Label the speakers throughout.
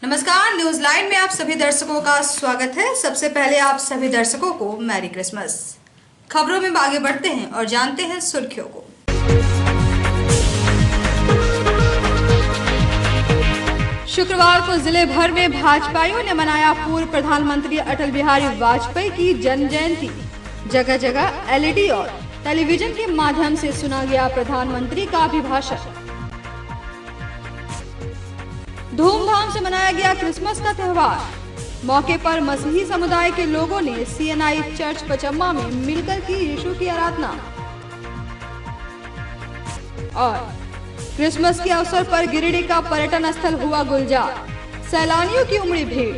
Speaker 1: नमस्कार, news line में आप सभी दर्शकों का स्वागत है। सबसे पहले आप सभी दर्शकों को मैरी क्रिसमस। खबरों में आगे बढ़ते हैं और जानते हैं सुर्खियों को। शुक्रवार को जिले भर में भाजपाइयों ने मनाया पूर्व प्रधानमंत्री अटल बिहारी वाजपेयी की जन्म जयंती। जगह जगह एलईडी और टेलीविजन के माध्यम से सुना गया प्रधानमंत्री का अभिभाषण। धूमधाम से मनाया गया क्रिसमस का त्योहार। मौके पर मसीही समुदाय के लोगों ने सीएनआई चर्च पचम्मा में मिलकर की यीशु की आराधना। और क्रिसमस के अवसर पर गिरिडीह का पर्यटन स्थल हुआ गुलजार, सैलानियों की उमड़ी भीड़।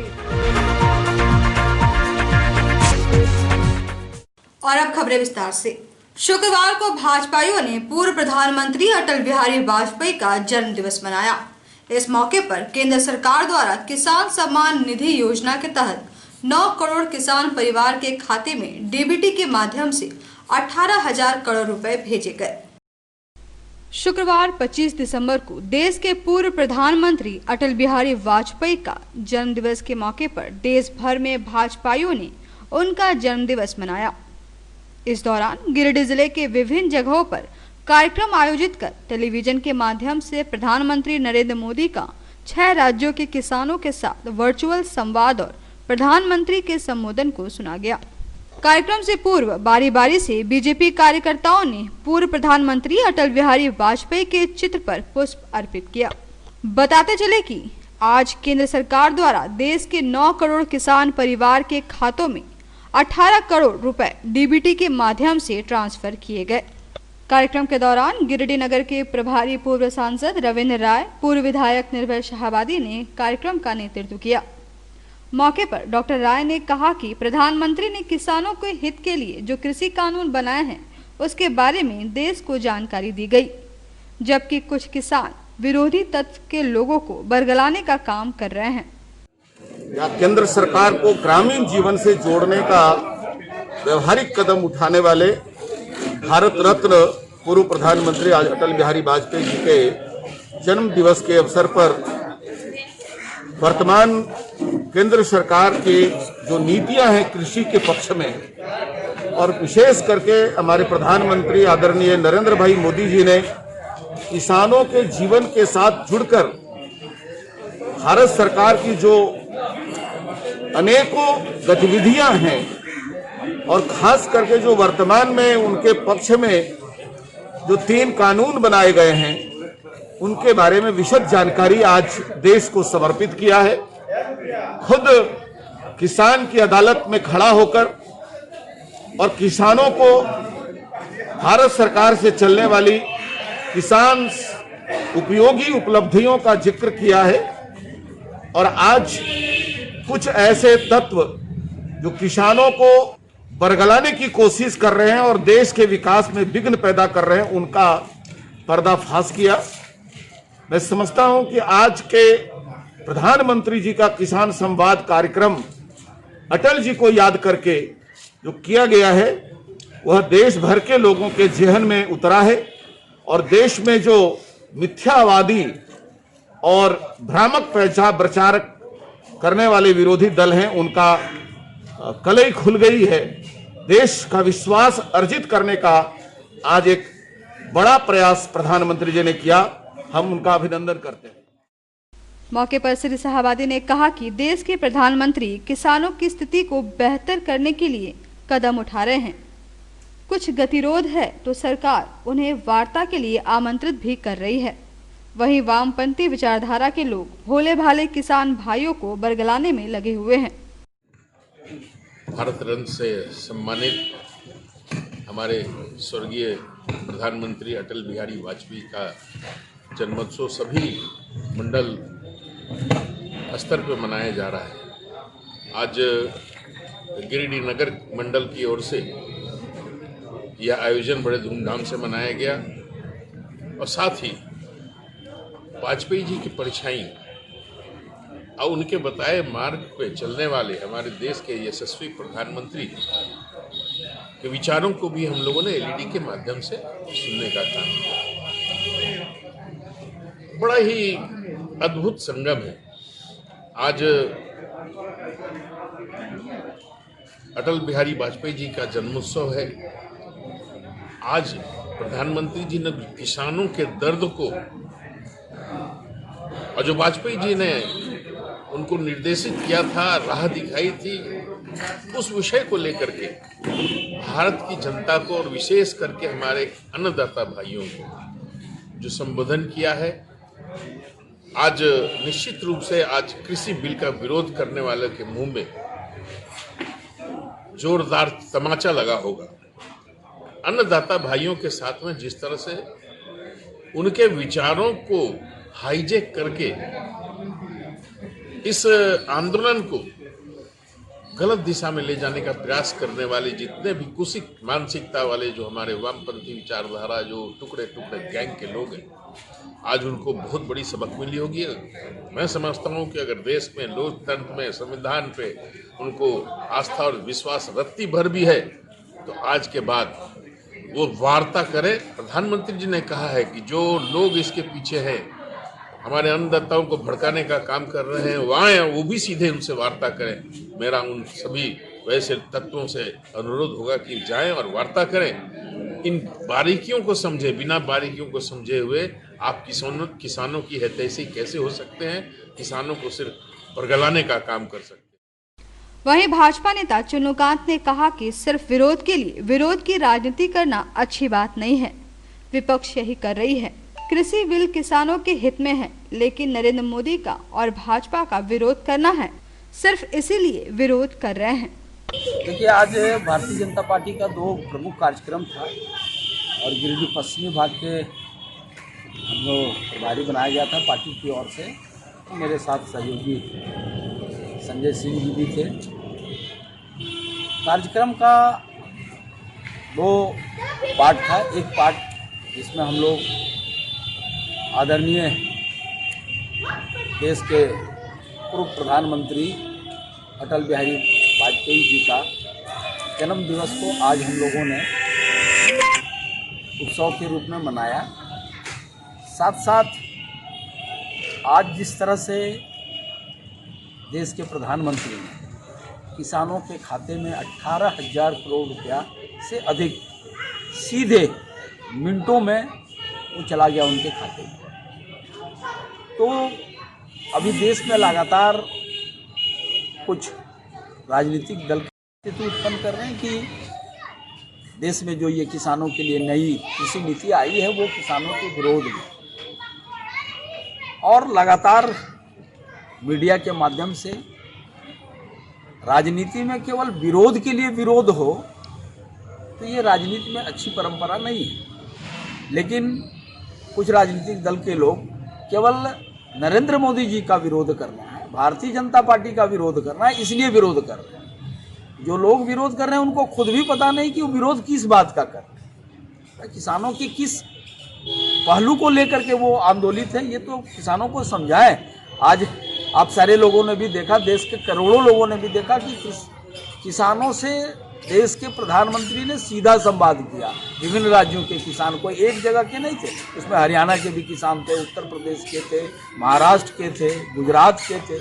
Speaker 1: और अब खबरें विस्तार से। शुक्रवार को भाजपाइयों ने पूर्व प्रधानमंत्री अटल बिहारी वाजपेयी का जन्म दिवस मनाया। इस मौके पर केंद्र सरकार द्वारा किसान सम्मान निधि योजना के तहत 9 करोड़ किसान परिवार के खाते में डीबीटी के माध्यम से 18,000 करोड़ रुपए भेजे गए। शुक्रवार 25 दिसंबर को देश के पूर्व प्रधानमंत्री अटल बिहारी वाजपेयी का जन्म दिवस के मौके पर देश भर में भाजपाइयों ने उनका जन्म दिवस मनाया। इस दौरान गिरिडीह जिले के विभिन्न जगहों पर कार्यक्रम आयोजित कर टेलीविजन के माध्यम से प्रधानमंत्री नरेंद्र मोदी का 6 राज्यों के किसानों के साथ वर्चुअल संवाद और प्रधानमंत्री के संबोधन को सुना गया। कार्यक्रम से पूर्व बारी बारी से बीजेपी कार्यकर्ताओं ने पूर्व प्रधानमंत्री अटल बिहारी वाजपेयी के चित्र पर पुष्प अर्पित किया। बताते चले कि आज केंद्र सरकार द्वारा देश के 9 करोड़ किसान परिवार के खातों में 18 करोड़ रुपए डीबीटी के माध्यम से ट्रांसफर किए गए। कार्यक्रम के दौरान गिरिडीह नगर के प्रभारी पूर्व सांसद रविंद्र राय, पूर्व विधायक निर्भय शाहाबादी ने कार्यक्रम का नेतृत्व किया। मौके पर डॉक्टर राय ने कहा कि प्रधानमंत्री ने किसानों के हित के लिए जो कृषि कानून बनाए हैं उसके बारे में देश को जानकारी दी गई, जबकि कुछ किसान विरोधी तत्व के लोगों को बरगलाने का काम कर रहे हैं।
Speaker 2: केंद्र सरकार को ग्रामीण जीवन से जोड़ने का व्यवहारिक कदम उठाने वाले भारत रत्न पूर्व प्रधानमंत्री आज अटल बिहारी वाजपेयी जी के जन्म दिवस के अवसर पर वर्तमान केंद्र सरकार की जो नीतियां हैं कृषि के पक्ष में, और विशेष करके हमारे प्रधानमंत्री आदरणीय नरेंद्र भाई मोदी जी ने किसानों के जीवन के साथ जुड़कर भारत सरकार की जो अनेकों गतिविधियां हैं और खास करके जो वर्तमान में उनके पक्ष में जो 3 कानून बनाए गए हैं उनके बारे में विशद जानकारी आज देश को समर्पित किया है। खुद किसान की अदालत में खड़ा होकर और किसानों को भारत सरकार से चलने वाली किसान उपयोगी उपलब्धियों का जिक्र किया है। और आज कुछ ऐसे तत्व जो किसानों को बरगलाने की कोशिश कर रहे हैं और देश के विकास में विघ्न पैदा कर रहे हैं, उनका पर्दाफाश किया। मैं समझता हूं कि आज के प्रधानमंत्री जी का किसान संवाद कार्यक्रम अटल जी को याद करके जो किया गया है वह देश भर के लोगों के जेहन में उतरा है। और देश में जो मिथ्यावादी और भ्रामक प्रचार करने वाले विरोधी दल हैं उनका कलई खुल गई है। देश का विश्वास अर्जित करने का आज एक बड़ा प्रयास प्रधानमंत्री जी ने किया, हम उनका अभिनंदन करते हैं।
Speaker 1: मौके पर श्री शाहाबादी ने कहा कि देश के प्रधानमंत्री किसानों की स्थिति को बेहतर करने के लिए कदम उठा रहे हैं। कुछ गतिरोध है तो सरकार उन्हें वार्ता के लिए आमंत्रित भी कर रही है। वहीं वामपंथी विचारधारा के लोग भोले भाले किसान भाइयों को बरगलाने में लगे हुए हैं।
Speaker 3: भारत रत्न से सम्मानित हमारे स्वर्गीय प्रधानमंत्री अटल बिहारी वाजपेयी का जन्मोत्सव सभी मंडल स्तर पर मनाया जा रहा है। आज गिरिडीह नगर मंडल की ओर से यह आयोजन बड़े धूमधाम से मनाया गया और साथ ही वाजपेयी जी की परछाई और उनके बताए मार्ग पे चलने वाले हमारे देश के यशस्वी प्रधानमंत्री के विचारों को भी हम लोगों ने एलईडी के माध्यम से सुनने का काम किया। बड़ा ही अद्भुत संगम है आज अटल बिहारी वाजपेयी जी का जन्मोत्सव है। आज प्रधानमंत्री जी ने किसानों के दर्द को, और जो वाजपेयी जी ने उनको निर्देशित किया था, राह दिखाई थी, उस विषय को लेकर के भारत की जनता को और विशेष करके हमारे अन्नदाता भाइयों को जो संबोधन किया है। आज निश्चित रूप से आज कृषि बिल का विरोध करने वाले के मुंह में जोरदार तमाचा लगा होगा। अन्नदाता भाइयों के साथ में जिस तरह से उनके विचारों को हाईजैक करके इस आंदोलन को गलत दिशा में ले जाने का प्रयास करने वाले जितने भी कुसिक मानसिकता वाले जो हमारे वामपंथी विचारधारा जो टुकड़े टुकड़े गैंग के लोग हैं, आज उनको बहुत बड़ी सबक मिली होगी। मैं समझता हूं कि अगर देश में लोकतंत्र में संविधान पे उनको आस्था और विश्वास रत्ती भर भी है तो आज के बाद वो वार्ता करें। प्रधानमंत्री जी ने कहा है कि जो लोग इसके पीछे हैं, हमारे अन्नदाताओं को भड़काने का काम कर रहे हैं, वहाँ हैं, वो भी सीधे उनसे वार्ता करें। मेरा उन सभी वैसे तत्वों से अनुरोध होगा कि जाएं और वार्ता करें। इन बारीकियों को समझे, बिना बारीकियों को समझे हुए आप किसानों की हितैषी कैसे हो सकते हैं? किसानों को सिर्फ बरगलाने का काम कर सकते हैं।
Speaker 1: वहीं भाजपा नेता चुन्नूकांत ने कहा कि सिर्फ विरोध के लिए विरोध की राजनीति करना अच्छी बात नहीं है। विपक्ष यही कर रही है। कृषि बिल किसानों के हित में है, लेकिन नरेंद्र मोदी का और भाजपा का विरोध करना है, सिर्फ इसीलिए विरोध कर रहे हैं।
Speaker 4: देखिए, आज भारतीय जनता पार्टी का 2 प्रमुख कार्यक्रम था और गिरिडीह पश्चिमी भाग के जो प्रभारी बनाया गया था पार्टी की ओर से, मेरे साथ सहयोगी संजय सिंह जी भी थे। कार्यक्रम का 2 पार्ट था। एक पार्ट जिसमें हम लोग आदरणीय देश के पूर्व प्रधानमंत्री अटल बिहारी वाजपेयी जी का जन्म दिवस को आज हम लोगों ने उत्सव के रूप में मनाया। साथ साथ आज जिस तरह से देश के प्रधानमंत्री ने किसानों के खाते में 18,000 करोड़ रुपया से अधिक सीधे मिनटों में वो चला गया उनके खाते में। तो अभी देश में लगातार कुछ राजनीतिक दल स्थिति उत्पन्न कर रहे हैं कि देश में जो ये किसानों के लिए नई कृषि नीति आई है वो किसानों के विरोध में, और लगातार मीडिया के माध्यम से राजनीति में केवल विरोध के लिए विरोध हो तो ये राजनीति में अच्छी परंपरा नहीं है। लेकिन कुछ राजनीतिक दल के लोग केवल नरेंद्र मोदी जी का विरोध करना है, भारतीय जनता पार्टी का विरोध करना है, इसलिए विरोध कर रहे हैं। जो लोग विरोध कर रहे हैं उनको खुद भी पता नहीं कि वो विरोध किस बात का कर रहे हैं, किसानों के किस पहलू को लेकर के वो आंदोलित है, ये तो किसानों को समझाएं। आज आप सारे लोगों ने भी देखा, देश के करोड़ों लोगों ने भी देखा कि किसानों से देश के प्रधानमंत्री ने सीधा संवाद किया। विभिन्न राज्यों के किसान, कोई एक जगह के नहीं थे, उसमें हरियाणा के भी किसान थे, उत्तर प्रदेश के थे, महाराष्ट्र के थे, गुजरात के थे,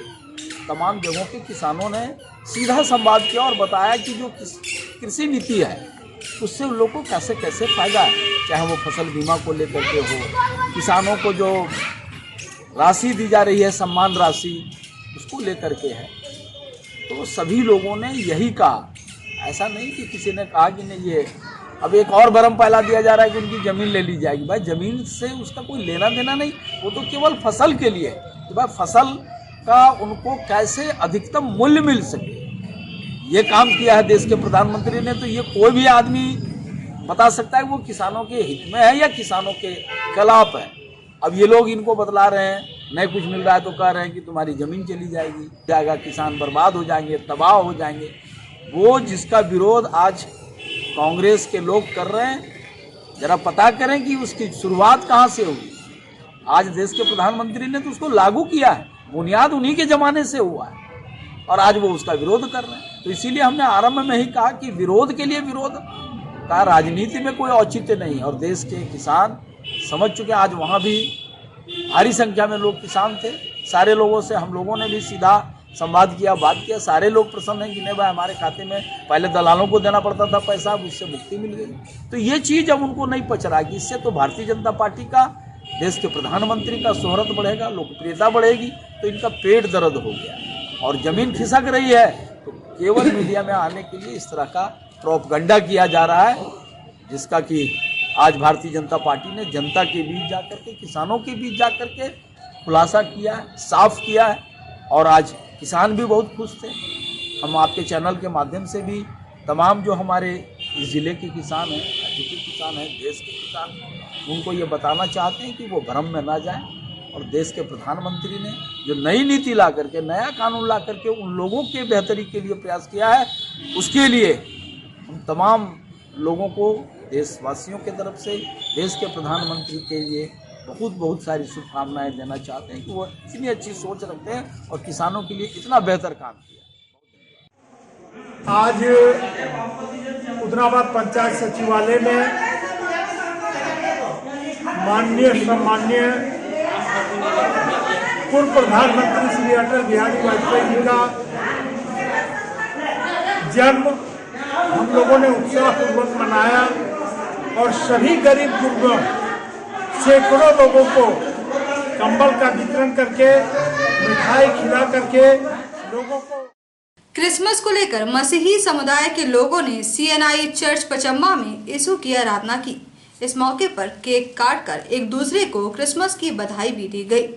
Speaker 4: तमाम जगहों के किसानों ने सीधा संवाद किया और बताया कि जो कृषि नीति है उससे उन लोगों को कैसे कैसे फायदा है। चाहे वो फसल बीमा को लेकर के हो, किसानों को जो राशि दी जा रही है सम्मान राशि, उसको लेकर के है। तो सभी लोगों ने यही कहा। ऐसा नहीं कि किसी ने कहा कि नहीं, ये अब एक और भरम फैला दिया जा रहा है कि उनकी ज़मीन ले ली जाएगी। भाई ज़मीन से उसका कोई लेना देना नहीं, वो तो केवल फसल के लिए कि भाई फसल का उनको कैसे अधिकतम मूल्य मिल सके, ये काम किया है देश के प्रधानमंत्री ने। तो ये कोई भी आदमी बता सकता है वो किसानों के हित में है या किसानों के खिलाफ है। अब ये लोग इनको बतला रहे हैं, नहीं कुछ मिल रहा है तो कह रहे हैं कि तुम्हारी ज़मीन चली जाएगा, किसान बर्बाद हो जाएंगे, तबाह हो जाएंगे। वो जिसका विरोध आज कांग्रेस के लोग कर रहे हैं, जरा पता करें कि उसकी शुरुआत कहाँ से हुई। आज देश के प्रधानमंत्री ने तो उसको लागू किया है, बुनियाद उन्हीं के ज़माने से हुआ है, और आज वो उसका विरोध कर रहे हैं। तो इसीलिए हमने आरंभ में ही कहा कि विरोध के लिए विरोध का राजनीति में कोई औचित्य नहीं है। और देश के किसान समझ चुके हैं। आज वहाँ भी भारी संख्या में लोग किसान थे, सारे लोगों से हम लोगों ने भी सीधा संवाद किया, बात किया। सारे लोग प्रसन्न हैं कि नहीं भाई, हमारे खाते में पहले दलालों को देना पड़ता था पैसा, अब उससे मुक्ति मिल गई। तो ये चीज़ अब उनको नहीं पच रहा कि इससे तो भारतीय जनता पार्टी का, देश के प्रधानमंत्री का शोहरत बढ़ेगा, लोकप्रियता बढ़ेगी। तो इनका पेट दर्द हो गया और जमीन खिसक रही है। तो केवल मीडिया में आने के लिए इस तरह का प्रोपगंडा किया जा रहा है, जिसका कि आज भारतीय जनता पार्टी ने जनता के बीच जाकर के, किसानों के बीच जाकर के खुलासा किया है, साफ किया है। और आज किसान भी बहुत खुश थे। हम आपके चैनल के माध्यम से भी तमाम जो हमारे इस ज़िले के किसान हैं, राज्य के किसान हैं, देश के किसान हैं, उनको ये बताना चाहते हैं कि वो भ्रम में ना जाएं। और देश के प्रधानमंत्री ने जो नई नीति ला करके, नया कानून ला करके उन लोगों के बेहतरी के लिए प्रयास किया है, उसके लिए हम तमाम लोगों को, देशवासियों के तरफ से देश के प्रधानमंत्री के लिए बहुत बहुत सारी शुभकामनाएं देना चाहते हैं कि वो इतनी अच्छी सोच रखते हैं और किसानों के लिए इतना बेहतर काम किया।
Speaker 5: आज उदनाबाद पंचायत सचिवालय में माननीय सम्माननीय पूर्व प्रधानमंत्री श्री अटल बिहारी वाजपेयी जी का जन्म हम लोगों ने उत्साहपूर्वक मनाया और सभी गरीब गुरबों, सैकड़ों लोगों को कंबल का वितरण करके, मिठाई खिला करके लोगों को।
Speaker 1: क्रिसमस को लेकर मसीही समुदाय के लोगों ने CNI चर्च पचम्मा में यीशु की आराधना की। इस मौके पर केक काटकर एक दूसरे को क्रिसमस की बधाई भी दी गई।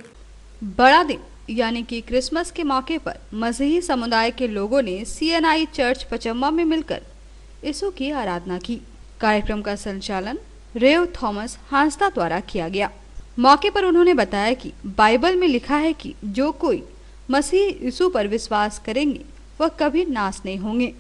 Speaker 1: बड़ा दिन यानी कि क्रिसमस के मौके पर मसीही समुदाय के लोगों ने CNI चर्च पचम्मा में मिलकर यीशु की आराधना की। कार्यक्रम का संचालन रेव थॉमस हांसदा द्वारा किया गया। मौके पर उन्होंने बताया कि बाइबल में लिखा है कि जो कोई मसीह यीशु पर विश्वास करेंगे वह कभी नाश नहीं होंगे,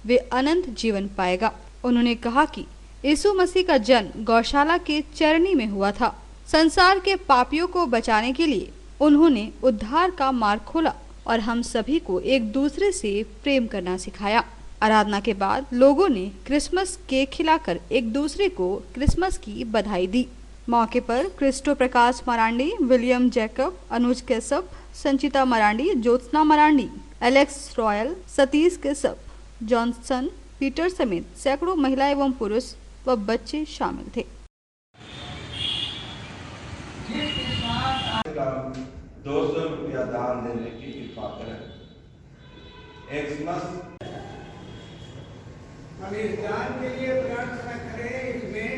Speaker 1: वे अनंत जीवन पाएगा। उन्होंने कहा कि यीशु मसीह का जन्म गौशाला के चरनी में हुआ था। संसार के पापियों को बचाने के लिए उन्होंने उद्धार का मार्ग खोला और हम सभी को एक दूसरे से प्रेम करना सिखाया। आराधना के बाद लोगों ने क्रिसमस केक खिलाकर एक दूसरे को क्रिसमस की बधाई दी। मौके पर Christo Prakash Marandi, William Jacob, Anuj Kesap, Sanchita Marandi, Jyotsna Marandi, Alex Royal, Satish Kesap, Johnson Peter समेत सैकड़ों महिला एवं पुरुष व बच्चे शामिल थे।
Speaker 6: 200 रुपया दान देने की कृपा करें। एक्समस हम इस दान के लिए प्रार्थना करें। इसमें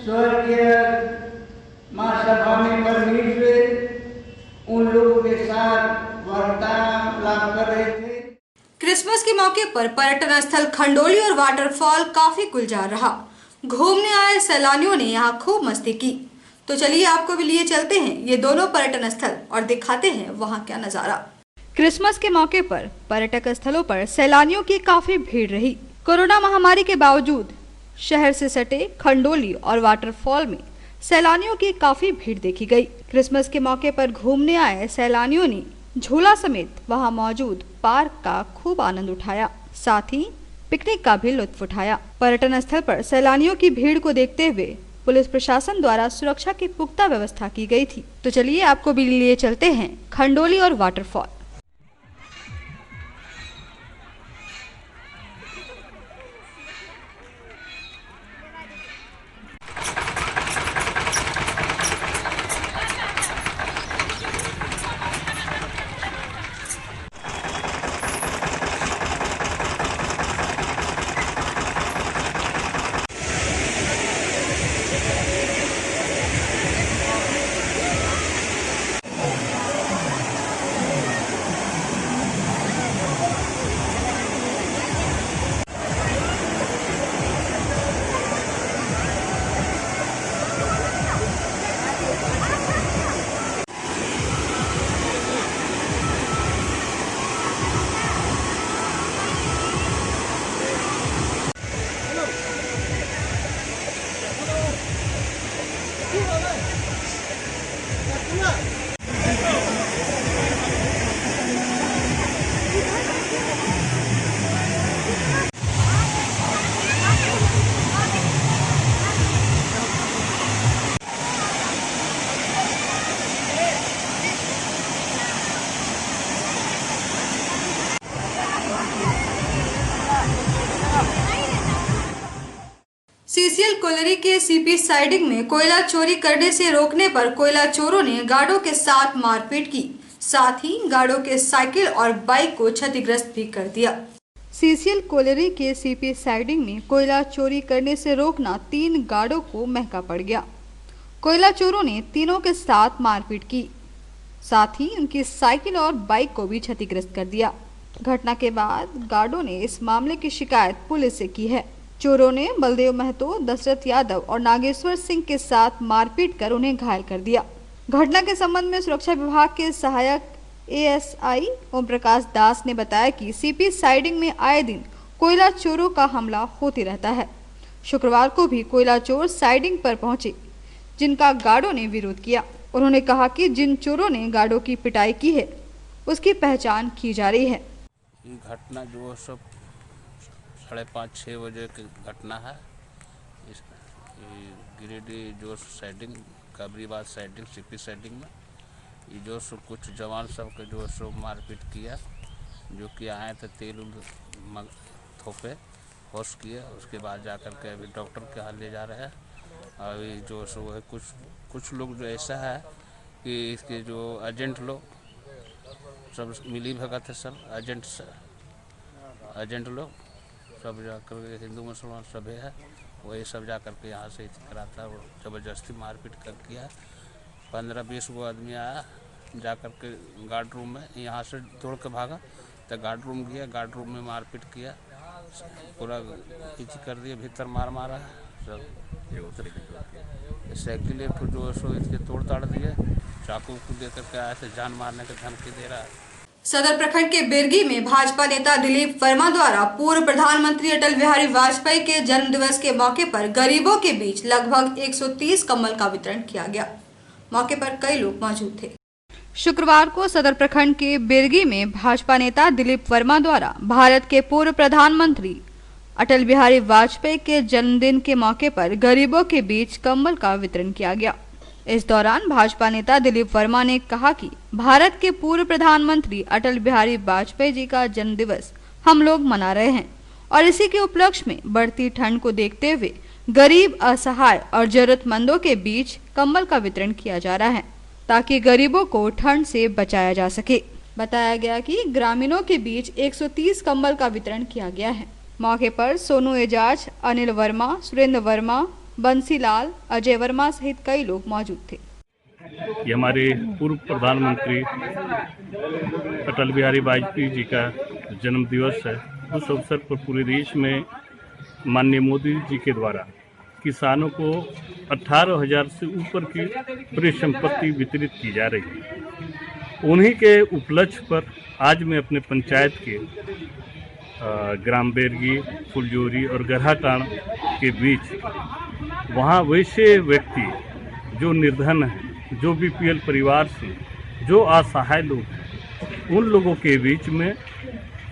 Speaker 6: स्वर्गीय माँ सभा में परमेश्वर उन लोगों के साथ वार्तालाप कर रहे थे।
Speaker 1: क्रिसमस के मौके पर पर्यटन स्थल खंडोली और वाटरफॉल काफी गुलजार रहा। घूमने आए सैलानियों ने यहाँ खूब मस्ती की। तो चलिए आपको भी लिए चलते हैं ये दोनों पर्यटन स्थल और दिखाते हैं वहाँ क्या नजारा। क्रिसमस के मौके पर पर्यटक स्थलों पर सैलानियों की काफी भीड़ रही। कोरोना महामारी के बावजूद शहर से सटे खंडोली और वाटरफॉल में सैलानियों की काफी भीड़ देखी गई। क्रिसमस के मौके पर घूमने आए सैलानियों ने झूला समेत वहां मौजूद पार्क का खूब आनंद उठाया, साथ ही पिकनिक का भी लुत्फ उठाया। पर्यटन स्थल पर सैलानियों की भीड़ को देखते हुए पुलिस प्रशासन द्वारा सुरक्षा की पुख्ता व्यवस्था की गई थी। तो चलिए आपको भी लिए चलते हैं खंडोली और वाटरफॉल। सीसीएल कोयलरी के सीपी साइडिंग में कोयला चोरी करने से रोकने पर कोयला चोरों ने गार्डों के साथ मारपीट की, साथ ही गार्डों के साइकिल और बाइक को क्षतिग्रस्त भी कर दिया। सीसीएल कोयलरी के सीपी साइडिंग में कोयला चोरी करने से रोकना 3 गार्डों को महंगा पड़ गया। कोयला चोरों ने तीनों के साथ मारपीट की, साथ ही उनकी साइकिल और बाइक को भी क्षतिग्रस्त कर दिया। घटना के बाद गार्डों ने इस मामले की शिकायत पुलिस से की है। चोरों ने बलदेव महतो, दशरथ यादव और नागेश्वर सिंह के साथ मारपीट कर उन्हें घायल कर दिया। घटना के संबंध में सुरक्षा विभाग के सहायक एएसआई ओम प्रकाश दास ने बताया कि सीपी साइडिंग में आए दिन कोयला चोरों का हमला होती रहता है। शुक्रवार को भी कोयला चोर साइडिंग पर पहुंचे, जिनका गार्डों ने विरोध किया। उन्होंने कहा कि जिन चोरों ने गार्डों की पिटाई की है उसकी पहचान की जा रही है।
Speaker 7: ये घटना जो सब 5:30-6 बजे की घटना है। इस गिरिडीह जो साइडिंग काबरीबाद साइडिंग सीपी साइडिंग में ये जो सो कुछ जवान सब के जो सो मारपीट किया, जो कि आए थे तेल थोपे होश किए। उसके बाद जाकर के अभी डॉक्टर के यहाँ ले जा रहे हैं। अभी जो सो है कुछ लोग जो ऐसा है कि इसके जो एजेंट लोग सब मिली भगत है, सब एजेंट लोग सब जाकर के हिंदू मुसलमान सभी है, वही सब जाकर के यहाँ से कराता है। ज़बरदस्ती मारपीट कर किया। 15-20 गो आदमी आया, जाकर के गार्ड रूम में यहाँ से दौड़ के भागा तो गार्ड रूम गया, गार्ड रूम में मारपीट किया, पूरा खींची कर दिया, भीतर मारा सब। साइकिल को जो सो इसके तोड़ ताड़ दिए, चाकू को देकर के आया थे, जान मारने की धमकी दे रहा है।
Speaker 1: सदर प्रखंड के बिरगी में भाजपा नेता दिलीप वर्मा द्वारा पूर्व प्रधानमंत्री अटल बिहारी वाजपेयी के जन्म दिवस के मौके पर गरीबों के बीच लगभग 130 कंबल का वितरण किया गया। मौके पर कई लोग मौजूद थे। शुक्रवार को सदर प्रखंड के बिरगी में भाजपा नेता दिलीप वर्मा द्वारा भारत के पूर्व प्रधानमंत्री अटल बिहारी वाजपेयी के जन्मदिन के मौके पर गरीबों के बीच कंबल का वितरण किया गया। इस दौरान भाजपा नेता दिलीप वर्मा ने कहा कि भारत के पूर्व प्रधानमंत्री अटल बिहारी वाजपेयी जी का जन्म दिवस हम लोग मना रहे हैं और इसी के उपलक्ष्य में बढ़ती ठंड को देखते हुए गरीब, असहाय और जरूरतमंदों के बीच कंबल का वितरण किया जा रहा है ताकि गरीबों को ठंड से बचाया जा सके। बताया गया कि ग्रामीणों के बीच 130 कंबल का वितरण किया गया है। मौके पर सोनू एजाज, अनिल वर्मा, सुरेंद्र वर्मा, बंसीलाल, अजय वर्मा सहित कई लोग मौजूद थे।
Speaker 8: ये हमारे पूर्व प्रधानमंत्री अटल बिहारी वाजपेयी जी का जन्म दिवस है। उस अवसर पर पूरे देश में माननीय मोदी जी के द्वारा किसानों को 18,000 से ऊपर की परिसंपत्ति वितरित की जा रही है। उन्हीं के उपलक्ष्य पर आज मैं अपने पंचायत के ग्राम बेरगी, फुलजोरी और गरहाटाण के बीच वहाँ वैसे व्यक्ति जो निर्धन हैं, जो बीपीएल परिवार से, जो असहाय लोग हैं, उन लोगों के बीच में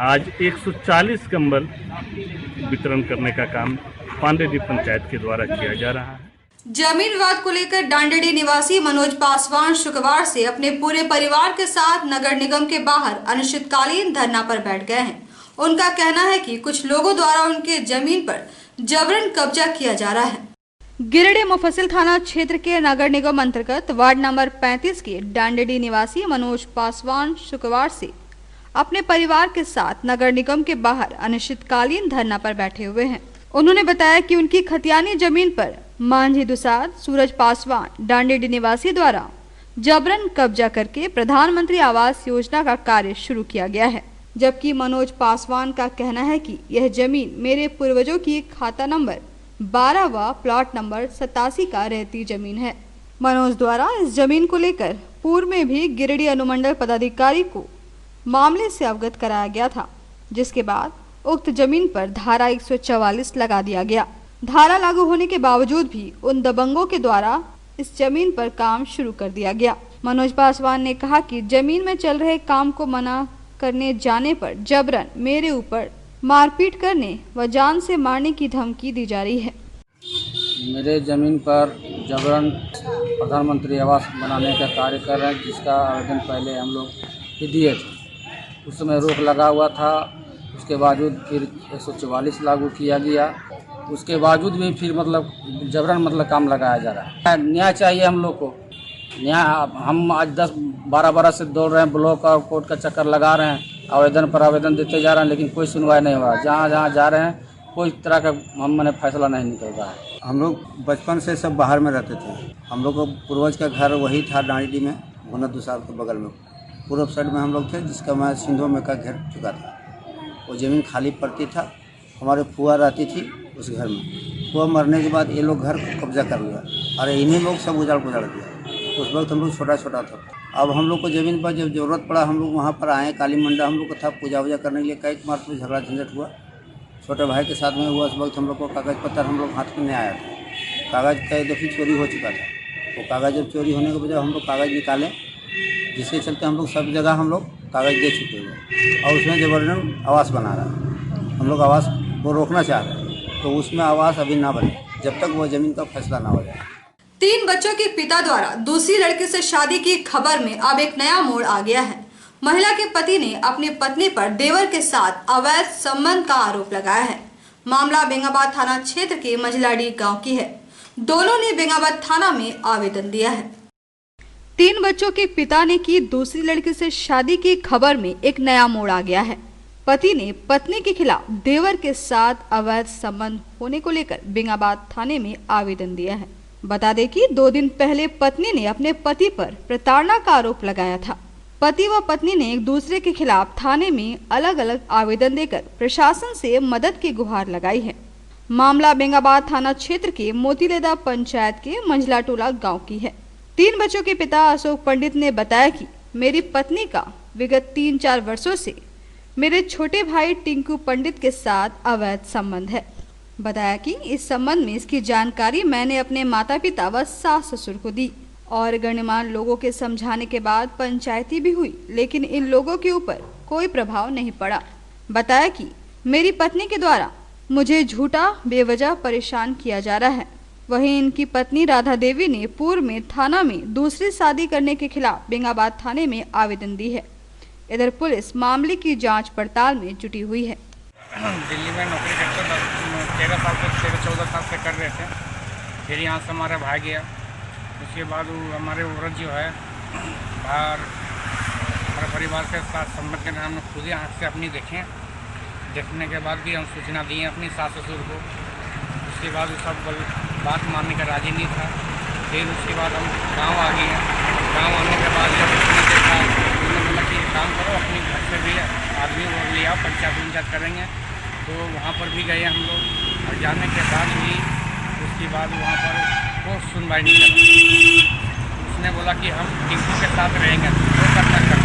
Speaker 8: आज 140 कंबल वितरण करने का काम पांडेडी पंचायत के द्वारा किया जा रहा है।
Speaker 1: जमीन विवाद को लेकर डांडेडी निवासी मनोज पासवान शुक्रवार से अपने पूरे परिवार के साथ नगर निगम के बाहर अनिश्चितकालीन धरना पर बैठ गए हैं। उनका कहना है कि कुछ लोगों द्वारा उनके जमीन पर जबरन कब्जा किया जा रहा है। गिरिडीह मुफस्सिल थाना क्षेत्र के नगर निगम अंतर्गत वार्ड नंबर 35 के डांडेडी निवासी मनोज पासवान शुक्रवार से अपने परिवार के साथ नगर निगम के बाहर अनिश्चितकालीन धरना पर बैठे हुए हैं। उन्होंने बताया कि उनकी खतियानी जमीन पर मांझी दुसाद सूरज पासवान डांडेडी निवासी द्वारा जबरन कब्जा करके प्रधानमंत्री आवास योजना का कार्य शुरू किया गया है, जबकि मनोज पासवान का कहना है कि यह जमीन मेरे पूर्वजों की खाता नंबर 12 व प्लॉट नंबर 87 का रहती जमीन है। मनोज द्वारा इस जमीन को लेकर पूर्व में भी गिरिडीह अनुमंडल पदाधिकारी को मामले से अवगत कराया गया था, जिसके बाद उक्त जमीन पर धारा 144 लगा दिया गया। धारा लागू होने के बावजूद भी उन दबंगों के द्वारा इस जमीन पर काम शुरू कर दिया गया। मनोज पासवान ने कहा कि जमीन में चल रहे काम को मना करने जाने पर जबरन मेरे ऊपर मारपीट करने व जान से मारने की धमकी दी जा रही है।
Speaker 9: मेरे ज़मीन पर जबरन प्रधानमंत्री आवास बनाने का कार्य कर रहे हैं, जिसका आवेदन पहले हम लोग दिए थे। उस समय रोक लगा हुआ था, उसके बावजूद फिर 144 लागू किया गया उसके बावजूद भी फिर मतलब जबरन मतलब काम लगाया जा रहा है। न्याय चाहिए हम लोग को, न्याय। हम आज 10-12 बरस से दौड़ रहे हैं, ब्लॉक और कोर्ट का चक्कर लगा रहे हैं, आवेदन पर आवेदन देते जा रहे हैं, लेकिन कोई सुनवाई नहीं हुआ। जहाँ जहाँ जा रहे हैं कोई तरह का मैंने फैसला नहीं निकल रहा है।
Speaker 10: हम लोग बचपन से सब बाहर में रहते थे। हम लोग को पूर्वज का घर वही था डांडी में, भुना दुसाल के बगल में पूर्व साइड में हम लोग थे, जिसका मैं सिंधो में का घेर चुका था। वो ज़मीन खाली पड़ती था, हमारे फुआ रहती थी उस घर में। फुआ मरने के बाद ये लोग घर को कब्जा कर लिया और इन्हीं लोग सब उजाड़ दिया। उस वक्त हम लोग छोटा छोटा था। अब हम लोग को ज़मीन पर जब ज़रूरत पड़ा हम लोग वहाँ पर आए। काली मंडा हम लोग को था, पूजा वूजा करने के लिए। कई मार्च में झगड़ा झंझट हुआ, छोटे भाई के साथ में हुआ। उस वक्त हम लोग को कागज़ पत्तर हम लोग हाथ में नहीं आया था। कागज़ कई दफ़ी चोरी हो चुका था। वो कागज़ जब चोरी होने के बजाय हम लोग कागज़ निकाले, जिसके चलते हम लोग सब जगह हम लोग कागज़ दे चुके हुए और उसमें जबरदस्त आवास बना रहा है। हम लोग आवास को रोकना चाह रहे हैं, तो उसमें आवास अभी ना बने जब तक वो ज़मीन का फैसला ना हो जाए।
Speaker 1: 3 बच्चों के पिता द्वारा दूसरी लड़की से शादी की खबर में अब एक नया मोड़ आ गया है। महिला के पति ने अपनी पत्नी पर देवर के साथ अवैध संबंध का आरोप लगाया है। मामला बेंगाबाद थाना क्षेत्र के मंझलाडी गांव की है। दोनों ने बेंगाबाद थाना में आवेदन दिया है। 3 बच्चों के पिता ने की दूसरी लड़की से शादी की खबर में एक नया मोड़ आ गया है। पति ने पत्नी के खिलाफ देवर के साथ अवैध संबंध होने को लेकर बेंगाबाद थाने में आवेदन दिया है। बता दें कि 2 दिन पहले पत्नी ने अपने पति पर प्रताड़ना का आरोप लगाया था। पति व पत्नी ने एक दूसरे के खिलाफ थाने में अलग अलग आवेदन देकर प्रशासन से मदद की गुहार लगाई है। मामला बेंगाबाद थाना क्षेत्र के मोतीलेदा पंचायत के मंझला टोला गाँव की है। 3 बच्चों के पिता अशोक पंडित ने बताया कि मेरी पत्नी का विगत 3-4 वर्षों से मेरे छोटे भाई टिंकू पंडित के साथ अवैध संबंध है। बताया कि इस संबंध में इसकी जानकारी मैंने अपने माता पिता व सास ससुर को दी और गणमान्य लोगों के समझाने के बाद पंचायती भी हुई, लेकिन इन लोगों के ऊपर कोई प्रभाव नहीं पड़ा। बताया कि मेरी पत्नी के द्वारा मुझे झूठा बेवजह परेशान किया जा रहा है। वहीं इनकी पत्नी राधा देवी ने पूर्व में थाना में दूसरी शादी करने के खिलाफ बेंगाबाद थाने में आवेदन दी है। इधर पुलिस मामले की जांच पड़ताल में जुटी हुई है।
Speaker 11: दिल्ली में नौकरी करते 13 साल से 13-14 साल से कर रहे थे। फिर यहाँ से हमारा भाई गया। उसके बाद वो हमारे औरत जो है बाहर हमारे परिवार के साथ संबंध के नाम खुद ही आँख से अपनी देखने के बाद भी हम सूचना दिए अपनी सास ससुर को। उसके बाद वो सब बात मानने का राजी नहीं था। फिर उसके बाद हम गांव आ गए हैं। गांव आने के बाद जब उसने देखा, उन्होंने बोला कि काम करो, अपने घर से भी आदमी वो ले आओ, पंचायत करेंगे। तो वहाँ पर भी गए हम लोग और जाने के बाद भी उसके बाद वहाँ पर कोई सुनवाई नहीं करा। उसने बोला कि हम टिंकू के साथ रहेंगे, तो कब तक कर।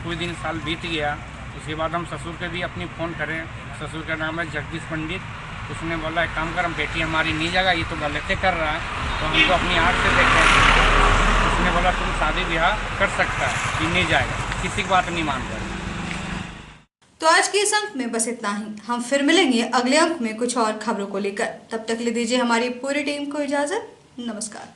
Speaker 11: कुछ दिन साल बीत गया। उसके बाद हम ससुर के भी अपनी फ़ोन करें। ससुर का नाम है जगदीश पंडित। उसने बोला एक काम कर, हम बेटी हमारी नहीं जाएगा, ये तो गलत कर रहा है, तो हम तो अपनी आँख से देखें। उसने बोला तुम शादी ब्याह कर सकता है, ये नहीं जाएगा, किसी की बात नहीं मान रहा।
Speaker 1: तो आज के इस अंक में बस इतना ही। हम फिर मिलेंगे अगले अंक में कुछ और खबरों को लेकर। तब तक ले दीजिए हमारी पूरी टीम को इजाजत। नमस्कार।